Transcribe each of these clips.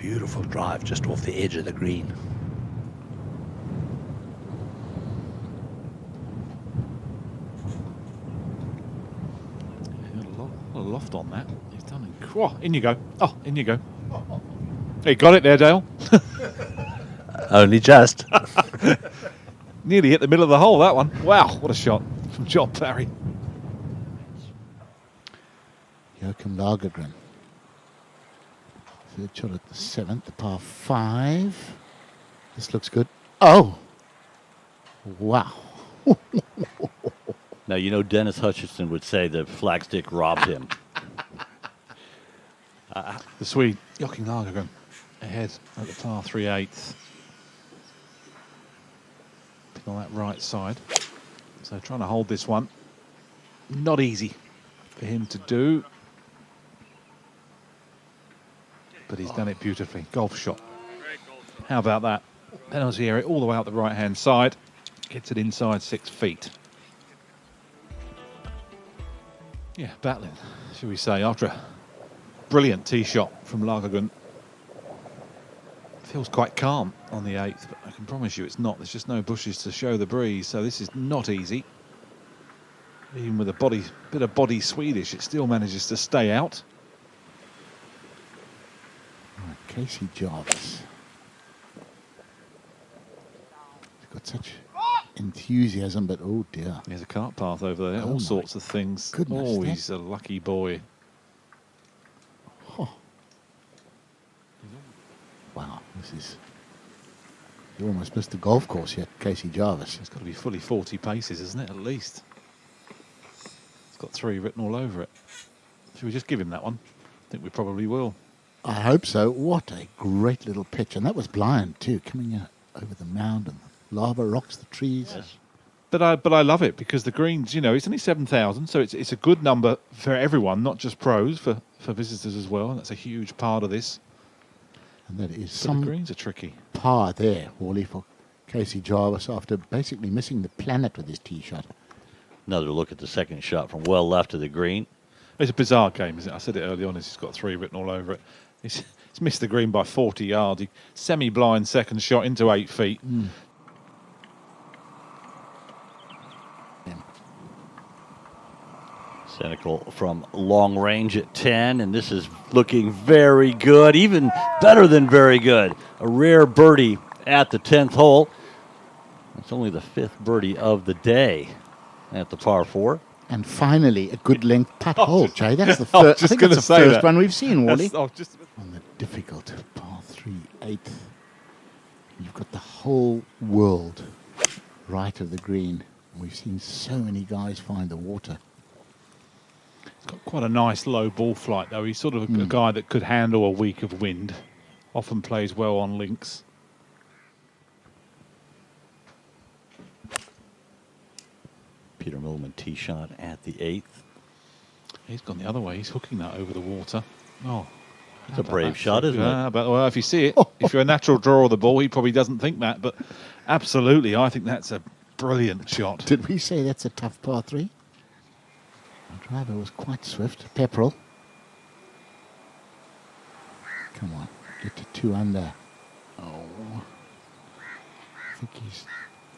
Beautiful drive just off the edge of the green. A lot of loft on that. He's done it. Oh, in you go. Oh, in you go. Hey, got it there, Dale. Only just. Nearly hit the middle of the hole, that one. Wow, what a shot from John Barry. Joachim Lagergren. Third shot at the 7th, the par 5. This looks good. Oh! Wow. Now, you know, Dennis Hutchinson would say the flagstick robbed him. The Swede, Joachim Lagergren, ahead at the par 3/8. On that right side. So trying to hold this one. Not easy for him to do. But he's done it beautifully. Golf shot. How about that? Penalty area all the way out the right-hand side. Gets it inside 6 feet. Yeah, battling, shall we say, after a brilliant tee shot from Lagergren. Feels quite calm on the 8th, but I can promise you it's not. There's just no bushes to show the breeze, so this is not easy. Even with a bit of body Swedish, it still manages to stay out. Right, Casey Jarvis. He's got such enthusiasm, but oh dear. There's a cart path over there, Oh all sorts of things. goodness, Oh, that- he's a lucky boy. Oh. Wow, this is... You almost missed the golf course yet, Casey Jarvis. It's got to be fully 40 paces, isn't it, at least? It's got 3 written all over it. Should we just give him that one? I think we probably will. I hope so. What a great little pitch. And that was blind too, coming out over the mound and lava rocks, the trees. Yes. But I love it because the greens, you know, it's only 7,000, so it's a good number for everyone, not just pros, for visitors as well. And that's a huge part of this. And that is But the some greens are tricky. par there, Wally, for Casey Jarvis after basically missing the planet with his tee shot. Another look at the second shot from well left of the green. It's a bizarre game, isn't it? I said it early on. He's got 3 written all over it. He's missed the green by 40 yards. Semi-blind second shot into 8 feet. Senecal from long range at 10, and this is looking very good, even better than very good. A rare birdie at the 10th hole. It's only the 5th birdie of the day at the par 4. And finally, a good length putt hole, Jay. That's the I was first. just I think gonna that's the say first that. one we've seen, Wally. On The difficult par 3/8. You've got the whole world right of the green. We've seen so many guys find the water. He's got quite a nice low ball flight, though. He's sort of a guy that could handle a week of wind. Often plays well on links. Peter Millman tee shot at the 8th. He's gone the other way. He's hooking that over the water. Oh, It's a brave shot, isn't yeah, it? but well, if you see it, if you're a natural drawer of the ball, he probably doesn't think that. But absolutely, I think that's a brilliant shot. Did we say that's a tough par 3? The driver was quite swift. Pepperell. Come on, get to 2 under. Oh, I think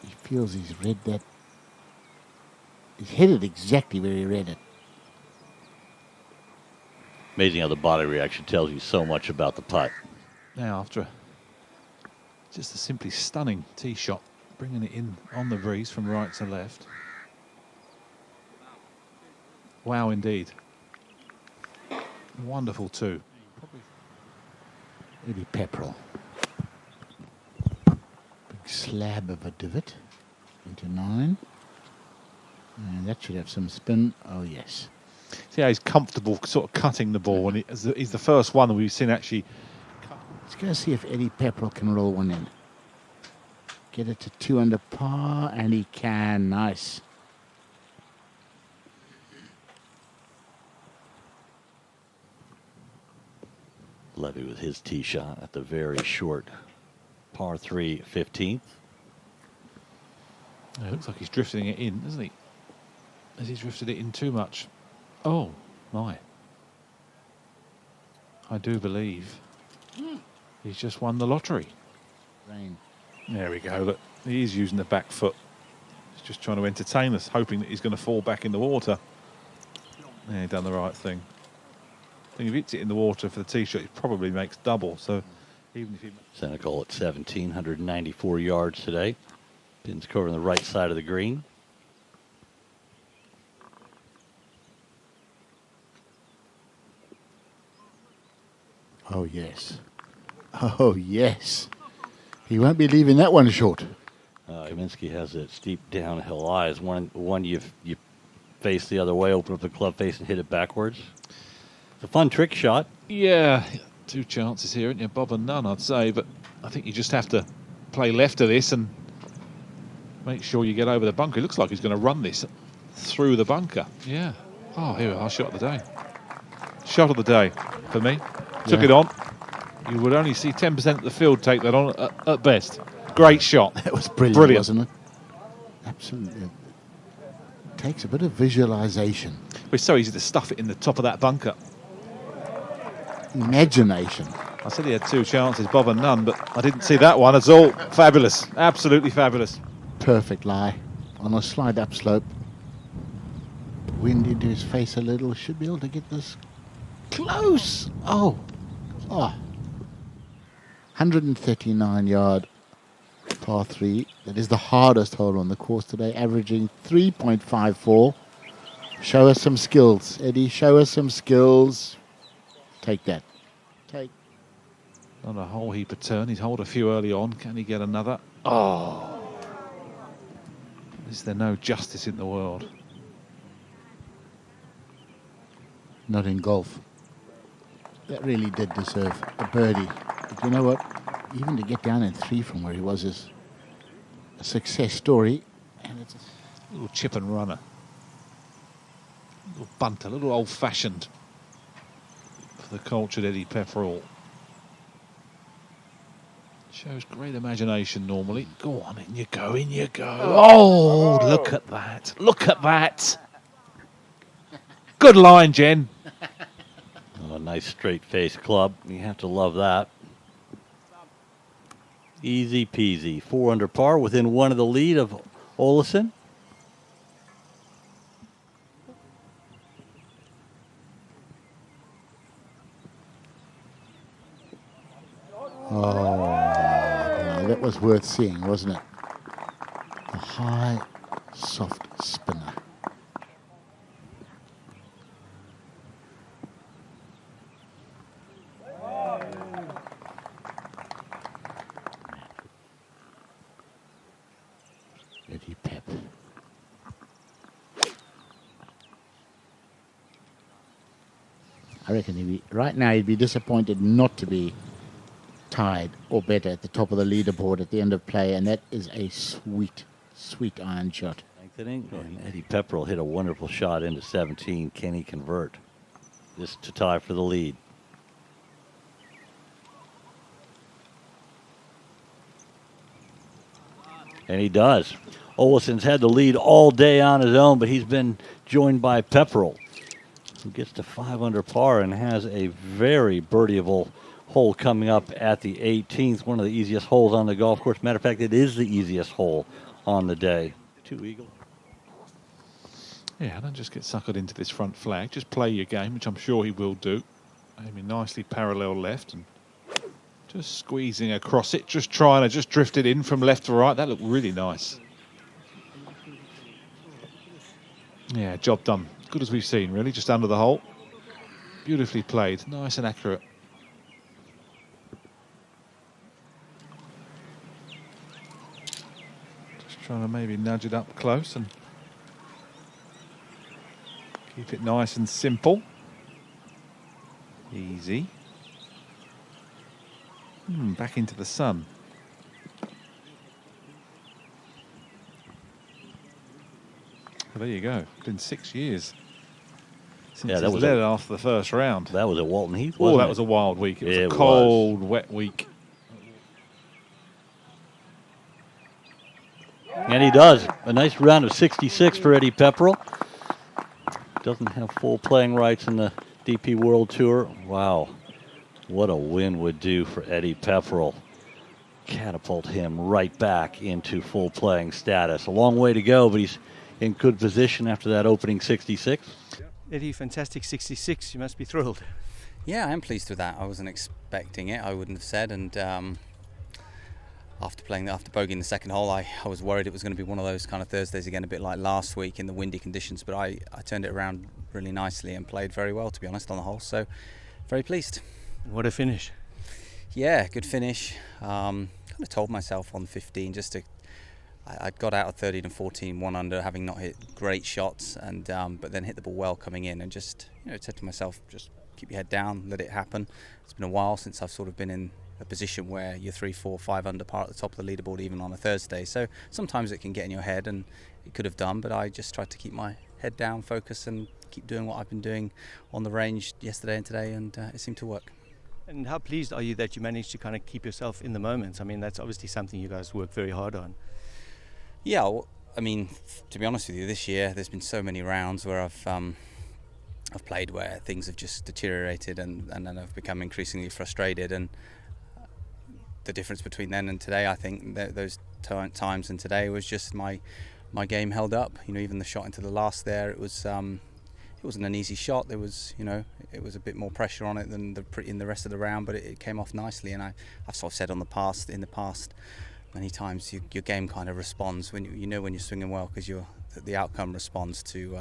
he feels he's read that. He's hit it exactly where he read it. Amazing how the body reaction tells you so much about the putt. Now, after just a simply stunning tee shot, bringing it in on the breeze from right to left. Wow, indeed. Wonderful too. Eddie Pepperell. Big slab of a divot into 9. And that should have some spin. Oh, yes. See how he's comfortable sort of cutting the ball, and he's the first one that we've seen actually. Let's go see if Eddie Pepperell can roll one in. Get it to 2 under par, and he can. Nice. Levy with his tee shot at the very short par 3 15th. It looks like he's drifting it in, doesn't he? Has he drifted it in too much? Oh, my. I do believe He's just won the lottery. Rain. There we go. Look, he is using the back foot. He's just trying to entertain us, hoping that he's going to fall back in the water. Yeah, he done the right thing. I think if he hits it in the water for the tee shot, it probably makes double. So even if he... Senegal at 1,794 yards today. Pins covering the right side of the green. Oh, yes. Oh, yes. He won't be leaving that one short. Kaminsky has that steep downhill lie. Is one you face the other way, open up the club face and hit it backwards. It's a fun trick shot. Yeah, 2 chances here, isn't you? Bob and none, I'd say. But I think you just have to play left of this and make sure you get over the bunker. It looks like he's going to run this through the bunker. Yeah. Oh, here we are. Shot of the day. Shot of the day for me. Took it on. You would only see 10% of the field take that on at best. Great shot. That was brilliant, wasn't it? Absolutely. It takes a bit of visualization. It's so easy to stuff it in the top of that bunker. Imagination. I said he had 2 chances, Bob and none, but I didn't see that one at all. Fabulous. Absolutely fabulous. Perfect lie. On a slide upslope. Wind into his face a little. Should be able to get this close. Oh. 139 yard par 3. That is the hardest hole on the course today, averaging 3.54. Show us some skills, Eddie. Show us some skills. Take that. Take. Not a whole heap of turn. He's holed a few early on. Can he get another? Oh. Is there no justice in the world? Not in golf. That really did deserve a birdie. But you know what? Even to get down in 3 from where he was is a success story. And it's a little chip and runner. A little bunter, a little old-fashioned for the cultured Eddie Pepperell. Shows great imagination normally. Go on, in you go, in you go. Oh, look at that. Look at that. Good line, Jen. Oh, nice straight face club. You have to love that. Easy peasy. 4 under par, within 1 of the lead of Olesen. Oh, no, that was worth seeing, wasn't it? A high, soft spinner. Eddie Pep. I reckon right now he'd be disappointed not to be tied or better at the top of the leaderboard at the end of play, and that is a sweet, sweet iron shot. And Eddie Pepperell hit a wonderful shot into 17. Can he convert? This to tie for the lead. And he does. Olesen's had the lead all day on his own, but he's been joined by Pepperell, who gets to 5 under par and has a very birdieable hole coming up at the 18th. One of the easiest holes on the golf course. Matter of fact, it is the easiest hole on the day. 2 eagle. Yeah, don't just get suckered into this front flag. Just play your game, which I'm sure he will do. Aiming nicely parallel left and just squeezing across it. Just trying to just drift it in from left to right. That looked really nice. Yeah, job done. Good as we've seen, really. Just under the hole. Beautifully played. Nice and accurate. Just trying to maybe nudge it up close and keep it nice and simple. Easy. Back into the sun. Well, there you go. Been 6 years since that was led after the first round. That was at Walton Heath. Oh, that was a wild week. It was a cold, wet week. And he does. A nice round of 66 for Eddie Pepperell. Doesn't have full playing rights in the DP World Tour. Wow. What a win would do for Eddie Pepperell. Catapult him right back into full playing status. A long way to go, but he's in good position after that opening 66. Eddie, fantastic 66. You must be thrilled. Yeah, I am pleased with that. I wasn't expecting it, I wouldn't have said. And after bogeying the second hole, I was worried it was going to be one of those kind of Thursdays again, a bit like last week in the windy conditions. But I turned it around really nicely and played very well, to be honest, on the hole. So very pleased. What a finish. Yeah, good finish. Kind of told myself on 15 just to. I got out of 13 and 14, 1 under, having not hit great shots, and but then hit the ball well coming in, and just said to myself, just keep your head down, let it happen. It's been a while since I've sort of been in a position where you're 3, 4, 5 under par at the top of the leaderboard, even on a Thursday. So sometimes it can get in your head, and it could have done, but I just tried to keep my head down, focus, and keep doing what I've been doing on the range yesterday and today, and it seemed to work. And how pleased are you that you managed to kind of keep yourself in the moments? I mean, that's obviously something you guys work very hard on. Yeah, well, I mean, to be honest with you, this year there's been so many rounds where I've played where things have just deteriorated, and then I've become increasingly frustrated. And the difference between then and today, I think those times and today was just my game held up. Even the shot into the last there, it wasn't an easy shot. There was, it was a bit more pressure on it than in the rest of the round, but it came off nicely. And I've sort of said in the past. Many times your game kind of responds when when you're swinging well, because the outcome responds to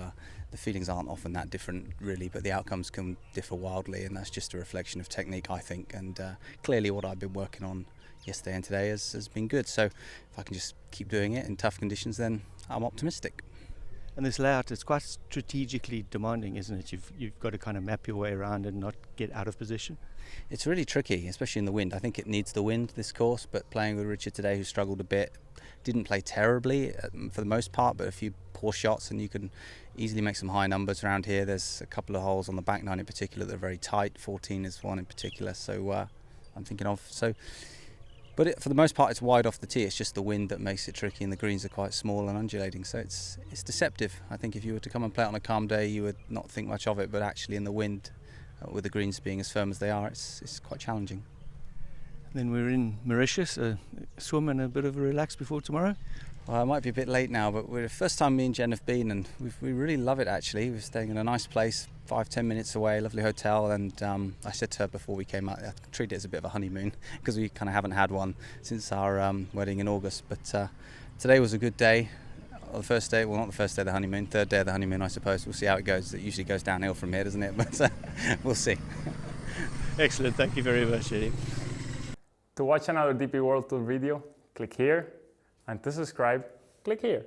the feelings aren't often that different really, but the outcomes can differ wildly, and that's just a reflection of technique, I think. And clearly what I've been working on yesterday and today has been good. So if I can just keep doing it in tough conditions, then I'm optimistic. And this layout is quite strategically demanding, isn't it? You've got to kind of map your way around and not get out of position. It's really tricky, especially in the wind. I think it needs the wind, this course, but playing with Richard today, who struggled a bit, didn't play terribly for the most part, but a few poor shots, and you can easily make some high numbers around here. There's a couple of holes on the back nine in particular that are very tight. 14 is one in particular, so I'm thinking of. But for the most part, it's wide off the tee. It's just the wind that makes it tricky, and the greens are quite small and undulating, so it's deceptive. I think if you were to come and play it on a calm day, you would not think much of it, but actually in the wind, with the greens being as firm as they are, it's quite challenging. Then we're in Mauritius, a swim and a bit of a relax before tomorrow. Well, it might be a bit late now, but we're the first time me and Jen have been, and we really love it actually. We're staying in a nice place, 5-10 minutes away, lovely hotel, and I said to her before we came out, I treat it as a bit of a honeymoon, because we kind of haven't had one since our wedding in August. But today was a good day. The first day, well, not the first day of the honeymoon, third day of the honeymoon, I suppose. We'll see how it goes. It usually goes downhill from here, doesn't it? But we'll see. Excellent. Thank you very much, Eddie. To watch another DP World Tour video, click here, and to subscribe, click here.